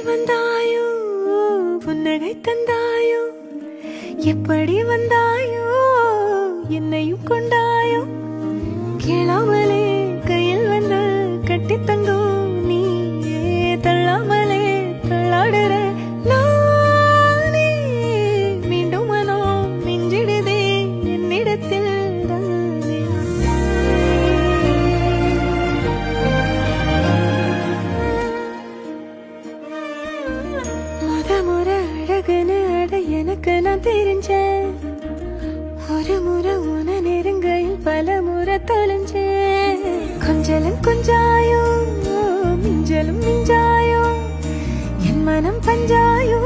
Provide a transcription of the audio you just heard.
வந்தாயோ புன்னகை தந்தாயோ எப்படி வந்தாயோ என்னையும் கொண்டாயோ கேளாமலே கையில் வந்து கட்டி தங்கும் நீ தள்ளாமலே தள்ளாடுற நானே மீண்டும் மனம் மிஞ்சிடுதே என்னிடத்தில் முறை அழகுன்னு அட எனக்கு நான் தெரிஞ்சேன் ஒரு முறை உன நெருங்கையில் பல முறை தொலைஞ்சேன் கொஞ்சலும் கொஞ்சாயோ மிஞ்சலும் மிஞ்சாயோ என் மனம் பஞ்சாயோ